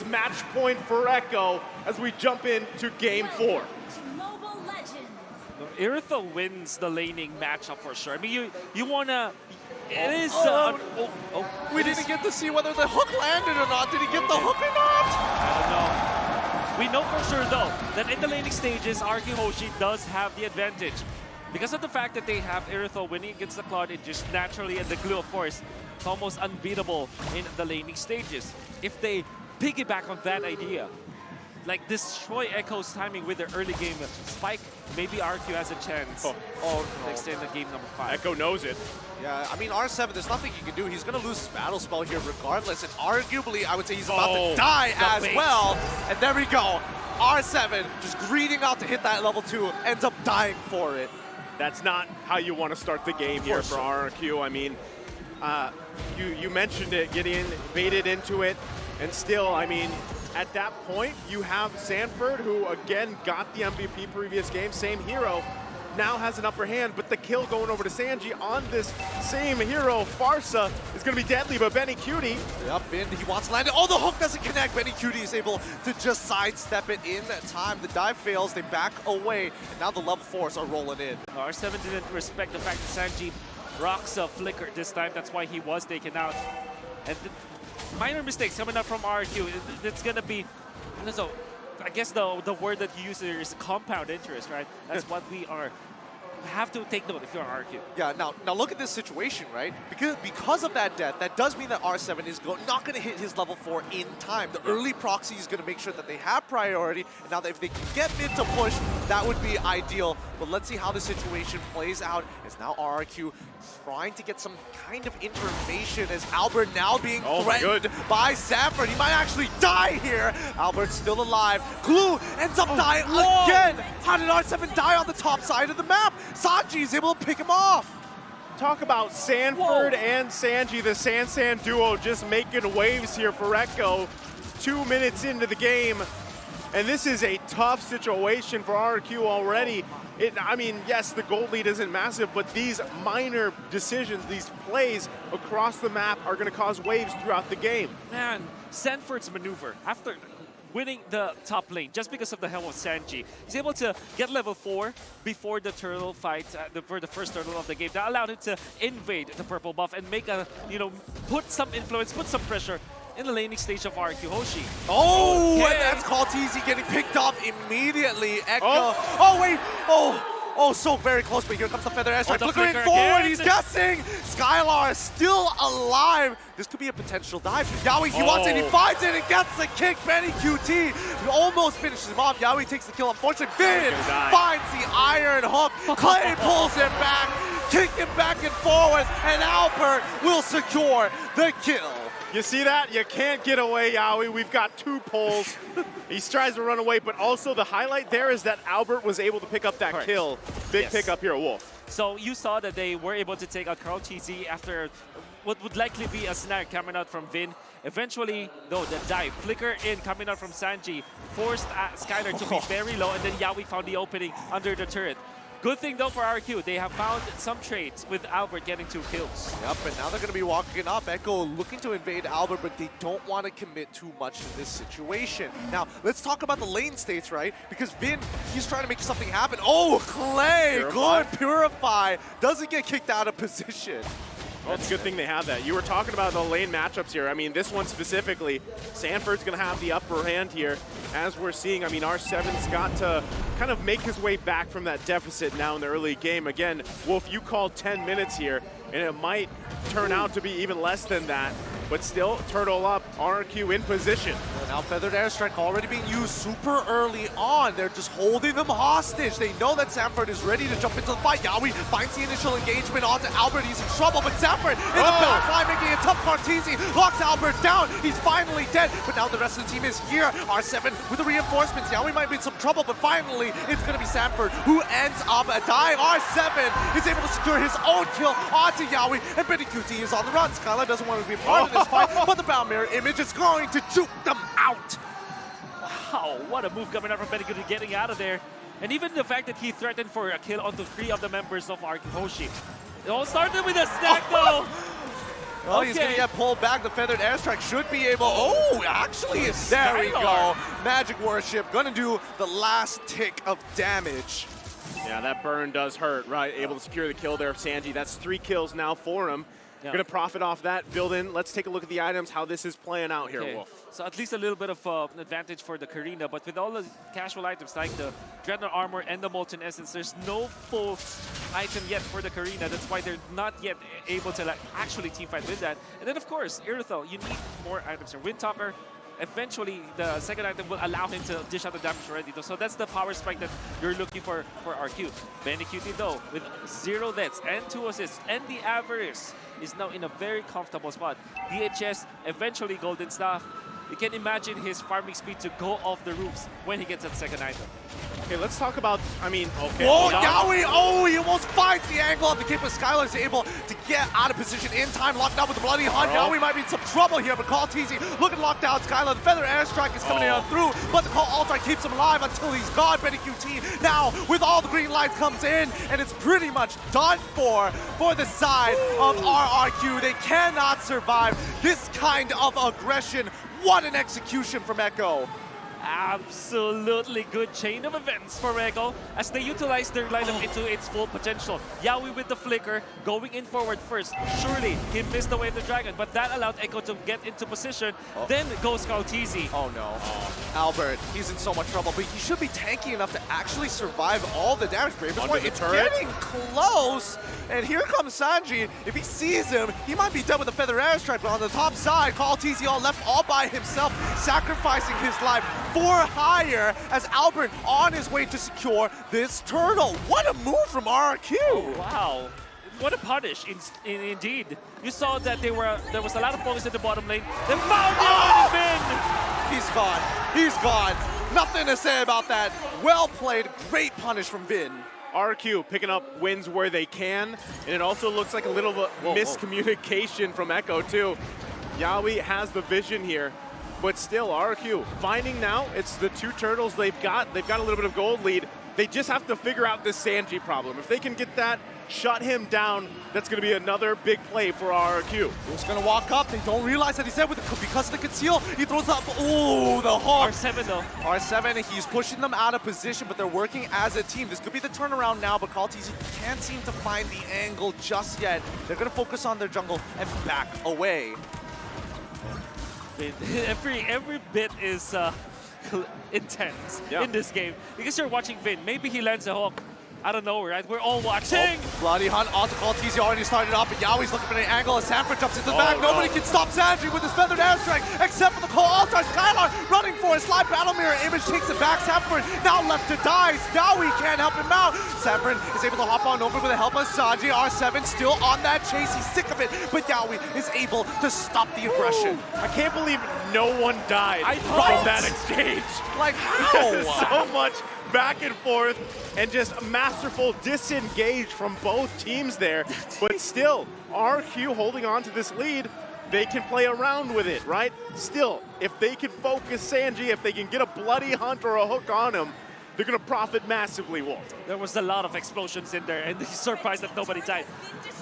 Match point for Rrq as we jump into game 4. Rrq wins the laning matchup for sure. I mean, you wanna. It is. We didn't get to see whether the hook landed or not. Did he get the hook or not? I don't know. We know for sure though that in the laning stages, Rrq Hoshi does have the advantage. Because of the fact that they have Rrq winning against the Cloud, it just naturally, and the glue of course, it's almost unbeatable in the laning stages. If they piggyback on that idea, like destroy Echo's timing with their early game spike, maybe Rrq has a chance to extend the game number 5. Rrq knows it. Yeah, I mean, R7, there's nothing he can do. He's going to lose his battle spell here regardless, and arguably, I would say he's about to die as well. And there we go. R7 just greeting out to hit that level 2, ends up dying for it. That's not how you want to start the game here for Rrq. I mean, you mentioned it, getting baited into it, and still, I mean, at that point, you have Sanford, who again got the MVP previous game, same hero, now has an upper hand, but the kill going over to Sanji on this same hero, Farsa, is going to be deadly, but Benny Cutie. Yep, Vin, he wants to land it. Oh, the hook doesn't connect. Benny Cutie is able to just sidestep it in time. The dive fails, they back away, and now the level 4s are rolling in. R7 didn't respect the fact that Sanji rocks a flicker this time. That's why he was taken out. And minor mistakes coming up from Rrq. It's going to be, so I guess the word that you use here is compound interest, right? That's what we have to take note if you're Rrq. Yeah, now look at this situation, right? Because of that death, that does mean that R7 is not going to hit his level 4 in time. The early proxy is going to make sure that they have priority, and now that if they can get mid to push, that would be ideal. But let's see how the situation plays out, as now Rrq trying to get some kind of information, as Albert now being threatened by Sanford. He might actually die here. Albert's still alive. Glue ends up dying again. How did R7 die on the top side of the map? Sanji is able to pick him off. Talk about Sanford and Sanji, the San duo, just making waves here for Rrq. 2 minutes into the game, and this is a tough situation for Rrq already. I mean, yes, the gold lead isn't massive, but these minor decisions, these plays across the map are going to cause waves throughout the game. Man, Sanford's maneuver, after winning the top lane, just because of the help of Sanji, he's able to get level 4 before the turtle fight, for the first turtle of the game. That allowed him to invade the purple buff and make a, put some influence, put some pressure in the laning stage of Rrq Hoshi. Oh, and that's called TZ getting picked off immediately. Echo. Oh, so very close, but here comes the Feather Airstrike. Flickering forward, he's guessing. Skylar is still alive. This could be a potential dive. Yaoi, he wants it, he finds it, and gets the kick. Benny QT almost finishes him off. Yaoi takes the kill, unfortunately. Vin finds the iron hook. Clay pulls him back, kicking back and forward, and Albert will secure the kill. You see that? You can't get away, Yaoi. We've got 2 pulls. He tries to run away, but also the highlight there is that Albert was able to pick up that kill. Big pickup here, Wolf. So you saw that they were able to take out Carl TZ after what would likely be a snag coming out from Vin. Eventually, though, the dive, flicker in coming out from Sanji, forced Skylar to be very low, and then Yaoi found the opening under the turret. Good thing though for Rrq, they have found some trades with Albert getting 2 kills. Yep, and now they're going to be walking up. Echo looking to invade Albert, but they don't want to commit too much in this situation. Now, let's talk about the lane states, right? Because Vin, he's trying to make something happen. Oh, Clay, good Purify. Doesn't get kicked out of position. Well, it's a good thing they have that. You were talking about the lane matchups here. I mean, this one specifically, Sanford's going to have the upper hand here. As we're seeing, I mean, R7's got to kind of make his way back from that deficit now in the early game. Again, Wolf, you called 10 minutes here, and it might turn out to be even less than that. But still, turtle up, Rrq in position. And now Feathered Airstrike already being used super early on. They're just holding them hostage. They know that Sanford is ready to jump into the fight. Yaoi finds the initial engagement onto Albert. He's in trouble, but Sanford in the back line making it tough. Martisi locks Albert down. He's finally dead, but now the rest of the team is here. R7 with the reinforcements. Yaoi might be in some trouble, but finally it's going to be Sanford who ends up dying. R7 is able to secure his own kill onto Yaoi, and Benny QT is on the run. Skylar doesn't want to be a part of this fight, but the Bound Mirror image is going to juke them out. Wow, what a move coming out from Benny QT getting out of there. And even the fact that he threatened for a kill onto 3 of the members of Rrq Hoshi. It all started with a snack though. Oh, he's going to get pulled back. The feathered airstrike should be able... Oh, actually, there we go. Magic Worship going to do the last tick of damage. Yeah, that burn does hurt, right? Able to secure the kill there of Sanji. That's 3 kills now for him. Yeah. Going to profit off that, build in. Let's take a look at the items, how this is playing out here, Wolf. So at least a little bit of an advantage for the Karina, but with all the casual items like the Dreadnought Armor and the Molten Essence, there's no full item yet for the Karina. That's why they're not yet able to actually teamfight with that. And then, of course, Irithyll, you need more items. Windtalker, eventually, the second item will allow him to dish out the damage already. So that's the power spike that you're looking for Rrq. Benny though, with 0 deaths and 2 assists, and the Avarice is now in a very comfortable spot. DHS, eventually Golden Staff. You can imagine his farming speed to go off the roofs when he gets that second item. Okay, let's talk about, okay. Whoa, Yawi! Oh, he almost finds the angle of the kick, but Skylar is able to get out of position in time, locked down with the Bloody Hunt. Yawi might be in some trouble here, but Call TZ looking locked down. Skylar, the Feather Airstrike is coming in through, but the Call Altar keeps him alive until he's gone. Benny QT now, with all the green lights, comes in, and it's pretty much done for the side of Rrq. They cannot survive this kind of aggression. What an execution from Echo. Absolutely good chain of events for Rrq as they utilize their lineup into its full potential. Yawi with the flicker, going in forward first. Surely, he missed the way of the dragon, but that allowed Echo to get into position. Then goes Kaltizi. Oh no. Albert, he's in so much trouble, but he should be tanky enough to actually survive all the damage. It's getting close, and here comes Sanji. If he sees him, he might be done with the Feather Airstrike, but on the top side, Kaltizi all left all by himself, sacrificing his life for hire as Albert on his way to secure this turtle. What a move from Rrq! Oh, wow. What a punish, indeed. You saw that there was a lot of focus in the bottom lane. They found Vin! He's gone. He's gone. Nothing to say about that. Well played. Great punish from Vin. Rrq picking up wins where they can, and it also looks like a little miscommunication from Echo too. Yawi has the vision here. But still, Rrq finding now, it's the 2 turtles they've got. They've got a little bit of gold lead. They just have to figure out this Sanji problem. If they can get that, shut him down, that's going to be another big play for Rrq. He's going to walk up. They don't realize that he's there because of the conceal. He throws up. Oh, the hawk. R7 though. R7, he's pushing them out of position, but they're working as a team. This could be the turnaround now, but Kaltizi can't seem to find the angle just yet. They're going to focus on their jungle and back away. Every bit is intense in this game because you're watching Vin. Maybe he lands a hook out of nowhere, right? We're all watching. Bloody Hunt onto Call TZ already started off, but Yawi's looking for an angle as Sanford jumps into the back. Nobody can stop Sanji with his feathered airstrike except for the Call Altar. Skylar running for a slide battle mirror. Image takes it back. Sanford now left to die. Yawi can't help him out. Sanford is able to hop on over with the help of Sanji. R7 still on that chase. He's sick of it, but Yawi is able to stop the aggression. I can't believe no one died from that exchange. Like how? So much back and forth and just masterful disengage from both teams there. But still, Rrq holding on to this lead. They can play around with it, right? Still, if they can focus Sanji, if they can get a Bloody Hunt or a hook on him, they're going to profit massively, Wolf. There was a lot of explosions in there, and he's surprised that nobody died.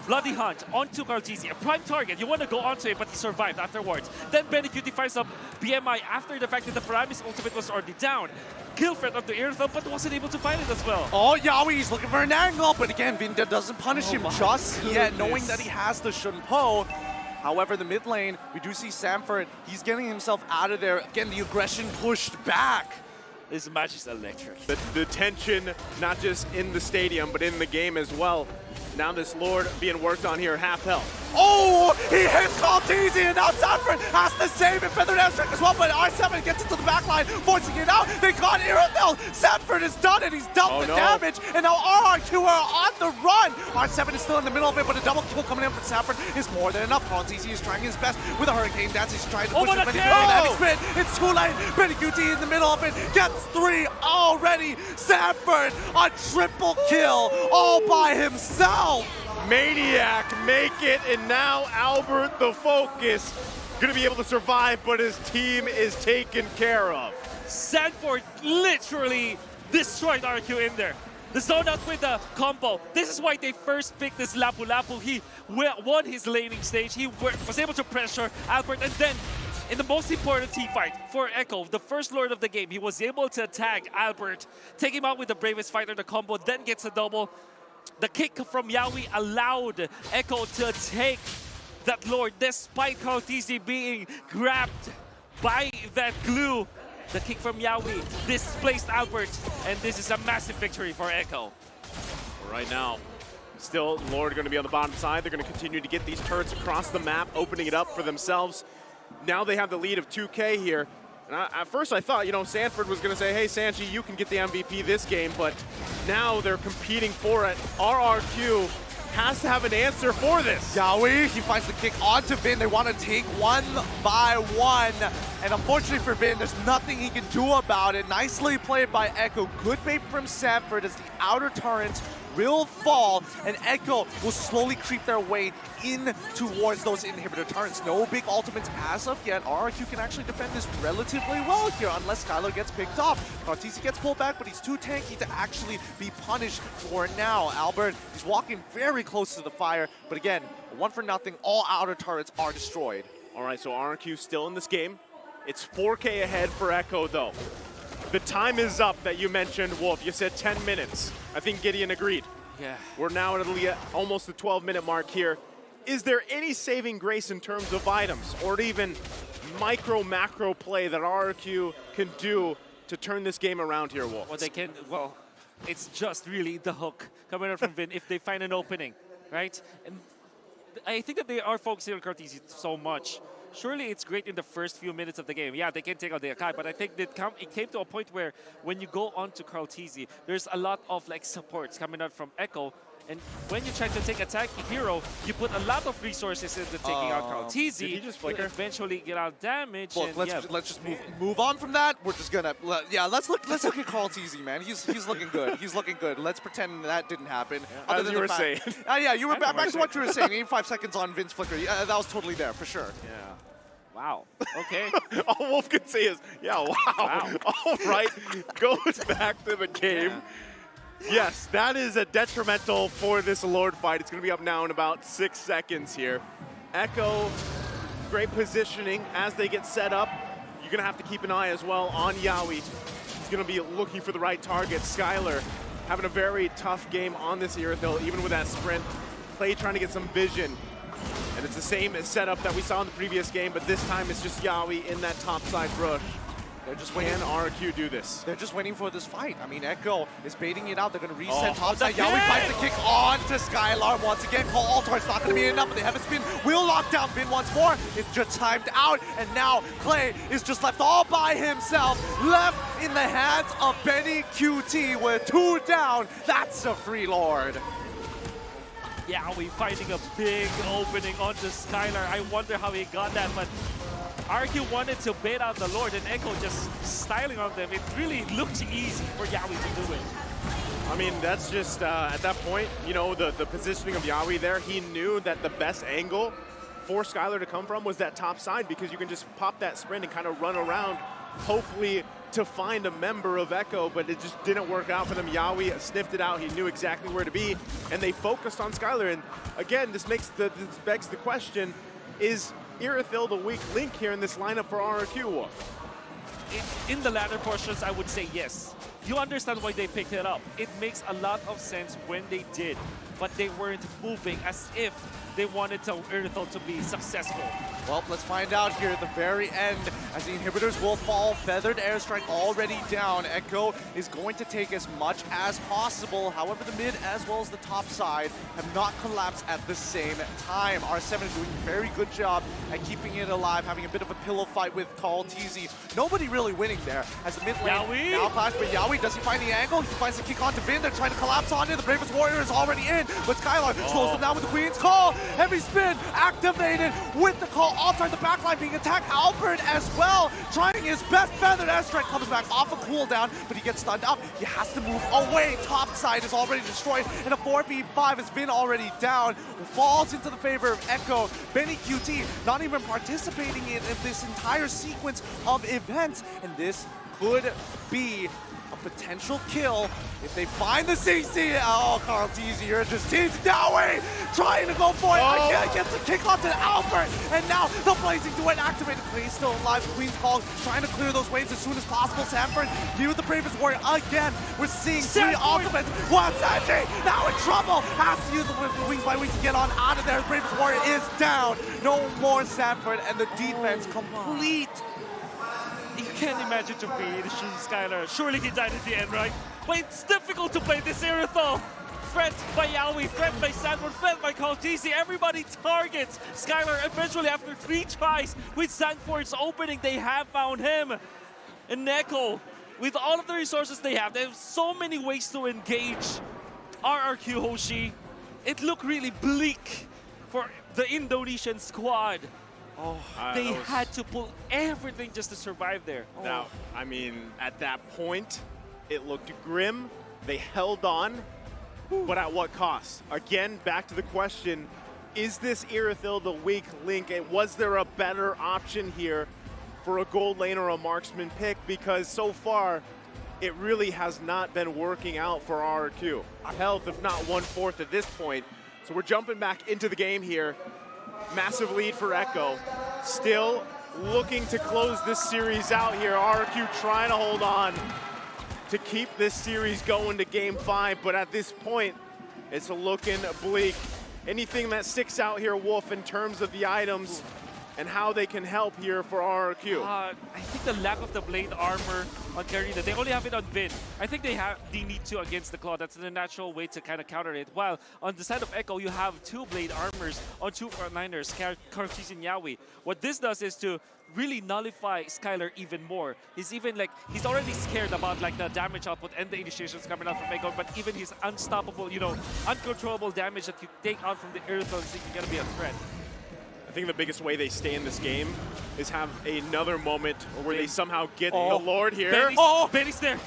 Bloody Hunt onto Kaltizi, a prime target. You want to go onto it, but he survived afterwards. Then Benny QT finds up BMI after the fact that the Paramis ultimate was already down. Kill threat of the Irithyll, but wasn't able to find it as well. Oh, Yawi's looking for an angle, but again, Vinda doesn't punish him just yet, knowing that he has the Shunpo. However, the mid lane, we do see Sanford. He's getting himself out of there. Again, the aggression pushed back. This match is electric. The tension, not just in the stadium, but in the game as well. Now this Lord being worked on here, half health. Oh, he hits Kaltizi, and now Sanford has to save it. Feathered airstrike as well, but R7 gets into the back line, forcing it out. They got Irithyll. Sanford has done it. He's dealt the damage, and now Rrq are on the run. R7 is still in the middle of it, but a double kill coming in from Sanford is more than enough. Kaltizi is trying his best with a Hurricane Dance. He's trying to push it, but he's spin. It's too late. Benny QT in the middle of it gets 3 already. Sanford, a triple kill all by himself. Maniac make it, and now Albert the focus. Gonna be able to survive, but his team is taken care of. Sanford literally destroyed Rrq in there. The zone out with the combo. This is why they first picked this Lapu Lapu. He won his laning stage. He was able to pressure Albert, and then in the most important team fight for Echo, the first lord of the game, he was able to tag Albert, take him out with the bravest fighter, the combo, then gets a double. The kick from Yawi allowed Echo to take that lord despite Kautisi being grabbed by that glue. The kick from Yawi displaced Albert, and this is a massive victory for Echo. Right now, still Lord going to be on the bottom side. They're going to continue to get these turrets across the map, opening it up for themselves. Now they have the lead of 2K here. And at first I thought, you know, Sanford was going to say, hey, Sanji, you can get the MVP this game, but now they're competing for it. Rrq has to have an answer for this. Yawi, he finds the kick onto Vin. They want to take one by one. And unfortunately for Vin, there's nothing he can do about it. Nicely played by Echo. Good bait from Sanford as the outer turrets will fall, and Echo will slowly creep their way in towards those inhibitor turrets. No big ultimates as of yet. Rrq can actually defend this relatively well here, unless Skylar gets picked off. Kautisi gets pulled back, but he's too tanky to actually be punished for now. Albert, he's walking very close to the fire, but again, 1-0, all outer turrets are destroyed. All right, so Rrq still in this game. It's 4K ahead for Echo, though. The time is up that you mentioned, Wolf. You said 10 minutes. I think Gideon agreed. Yeah. We're now at almost the 12-minute mark here. Is there any saving grace in terms of items or even macro play that Rrq can do to turn this game around here, Wolf? Well, they can, well, it's just really the hook coming out from Vin if they find an opening, right? And I think that they are focusing on Kautisi so much. Surely it's great in the first few minutes of the game. Yeah, they can take out the Akai, but I think it came to a point where when you go on to Kautisi, there's a lot of like supports coming out from Echo. And when you try to take a tanky hero, you put a lot of resources into taking out Kautisi. Did he just flicker? Eventually get out damage. Look, and let's just move on from that. We're just gonna let's look at Kautisi, man. He's looking good. He's looking good. Let's pretend that didn't happen. Yeah, as you were saying. Yeah, you were back to what you were saying. 85 seconds on Vin's flicker. Yeah, that was totally there for sure. Yeah. Wow. Okay. All Wolf can say is, yeah, wow. All right, goes back to the game. Yeah. Yes, that is a detrimental for this Lord fight. It's going to be up now in about 6 seconds here. Echo, great positioning as they get set up. You're going to have to keep an eye as well on Yawi. He's going to be looking for the right target. Skylar having a very tough game on this Irithyll, even with that sprint. Clay trying to get some vision. And it's the same setup that we saw in the previous game, but this time it's just Yawi in that topside rush. They're just waiting. Can Rrq do this? They're just waiting for this fight. I mean, Echo is baiting it out. They're going to reset topside. Yawi finds the kick on to Skylar once again. Cole Altar's not going to be enough, but they have a spin. Will lock down Vin once more. It's just timed out, and now Clay is just left all by himself. Left in the hands of Benny QT with 2 down. That's a free Lord. Yawi finding a big opening onto Skylar. I wonder how he got that, but Rrq wanted to bait out the Lord and Echo just styling on them. It really looked easy for Yawi to do it. I mean, that's just, at that point, you know, the positioning of Yawi there, he knew that the best angle for Skylar to come from was that top side, because you can just pop that sprint and kind of run around, hopefully to find a member of Echo, but it just didn't work out for them. Yawi sniffed it out. He knew exactly where to be, and they focused on Skylar. And again, this begs the question, is Irithyll the weak link here in this lineup for Rrq? In the latter portions, I would say yes. You understand why they picked it up. It makes a lot of sense when they did, but they weren't moving as if they wanted Irithyll to be successful. Well, let's find out here at the very end as the inhibitors will fall. Feathered airstrike already down. Echo is going to take as much as possible. However, the mid as well as the top side have not collapsed at the same time. R7 is doing a very good job at keeping it alive, having a bit of a pillow fight with Kautisi. Nobody really winning there as the mid lane now clash, but Yawi, does he find the angle? He finds the kick onto Vin. They're trying to collapse on it. The Bravest Warrior is already in, but Skylar slows them down with the Queen's Call. Heavy spin activated with the call. Altar the backline being attacked. Albert as well, trying his best. Feathered airstrike comes back off a cooldown, but he gets stunned up. He has to move away. Top side is already destroyed, and a 4v5 has been already down. Falls into the favor of Echo. Benny QT not even participating in this entire sequence of events, and this could be a potential kill if they find the CC. Oh, Carl Teasy, you're just teasing Dowie, trying to go for it. Again, gets a kick onto Albert, and now the Blazing Duet activated. Clay's still alive. Queen's Call trying to clear those waves as soon as possible. Sanford, here with the Bravest Warrior again. We're seeing three ultimates. One Sanji now in trouble. Has to use the wings by wings to get on out of there. The Bravest Warrior is down. No more Sanford, and the defense complete. You can't imagine to be the Skylar. Surely he died at the end, right? But it's difficult to play this Irithyll. Fed by Yawi, fed by Sanford, fed by Kaltisi. Everybody targets Skylar. Eventually, after 3 tries with Sanford's opening, they have found him. And Neko, with all of the resources they have so many ways to engage Rrq Hoshi. It looked really bleak for the Indonesian squad. Oh, they had to pull everything just to survive there. Now, I mean, at that point, it looked grim. They held on, but at what cost? Again, back to the question, is this Irithyll the weak link? And was there a better option here for a gold lane or a marksman pick? Because so far, it really has not been working out for Rrq. Health, if not 1/4 at this point. So we're jumping back into the game here. Massive lead for Echo. Still looking to close this series out here. Rrq trying to hold on to keep this series going to Game 5, but at this point, it's looking bleak. Anything that sticks out here, Wolf, in terms of the items and how they can help here for Rrq? I think the lack of the blade armor on Karina, they only have it on Vin. I think they need to against the Claw. That's the natural way to kind of counter it. While on the side of Echo, you have 2 blade armors on 2 frontliners, Karchis and Yawi. What this does is to really nullify Skylar even more. He's already scared about like the damage output and the initiations coming out from Echo, but even his unstoppable, uncontrollable damage that you take out from the Irithyll is going to be a threat. I think the biggest way they stay in this game is have another moment where they somehow get the Lord here. Benny's there.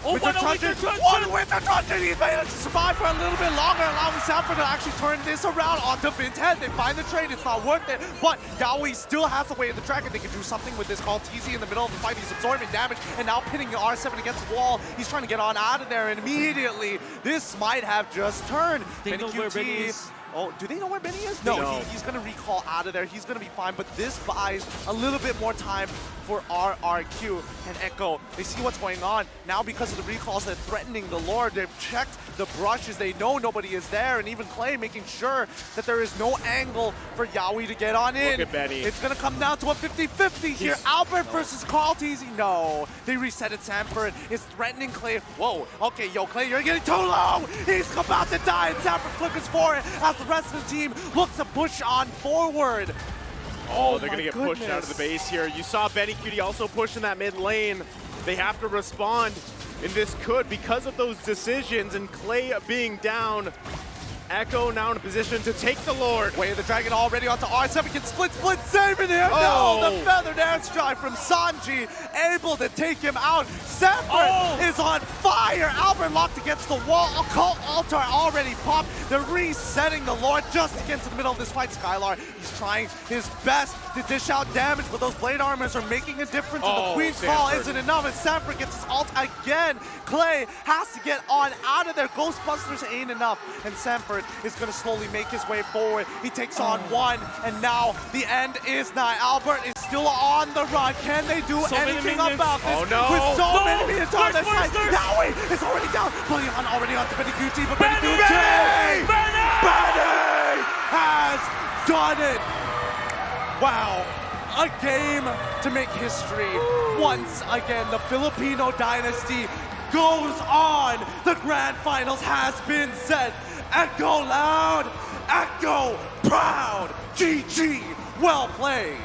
Oh, with the truncheon, he's managed to survive for a little bit longer, allowing Sanford to actually turn this around onto Vin's head. They find the trade, it's not worth it, but Yawi still has the way of the track, and they can do something with this called TZ in the middle of the fight. He's absorbing damage, and now pinning the R7 against the wall. He's trying to get on out of there, and immediately, this might have just turned. They know where Benny is. Oh, do they know where Benny is? No, he's going to recall out of there. He's going to be fine, but this buys a little bit more time for Rrq and Echo. They see what's going on. Now, because of the recalls, they're threatening the Lord. They've checked the brushes. They know nobody is there, and even Clay making sure that there is no angle for Yawi to get on in. Look at Benny. It's going to come down to a 50-50 here. Albert versus Carl Teasy. No, they reset it. Sanford is threatening Clay. Whoa, okay, yo, Clay, you're getting too low. He's about to die, and Sanford flickers for it as the rest of the team looks to push on forward. Oh, they're going to get pushed out of the base here. You saw Benny Cutie also pushing that mid lane. They have to respond, and this could, because of those decisions and Clay being down, Echo now in a position to take the Lord. Way of the Dragon already onto R7, can split, saving him. No, the feathered airstrike from Sanji, able to take him out. Sanford is on fire. Albert locked against the wall. Occult Altar already popped. They're resetting the Lord just to get to the middle of this fight. Skylar, he's trying his best to dish out damage, but those blade armors are making a difference, and the Queen's Call isn't enough, and Sanford gets his ult again. Clay has to get on out of there. Ghostbusters ain't enough, and Sanford is going to slowly make his way forward. He takes on one, and now the end is nigh. Albert is still on the run. Can they do anything about this? Oh no! With so many minions on their side. Yowie is already down. Bully on already onto Benny QT, but Benny QT! Benny has done it! Wow. A game to make history. Once again, the Filipino dynasty goes on. The grand finals has been set. Echo loud, Echo proud. GG, well played.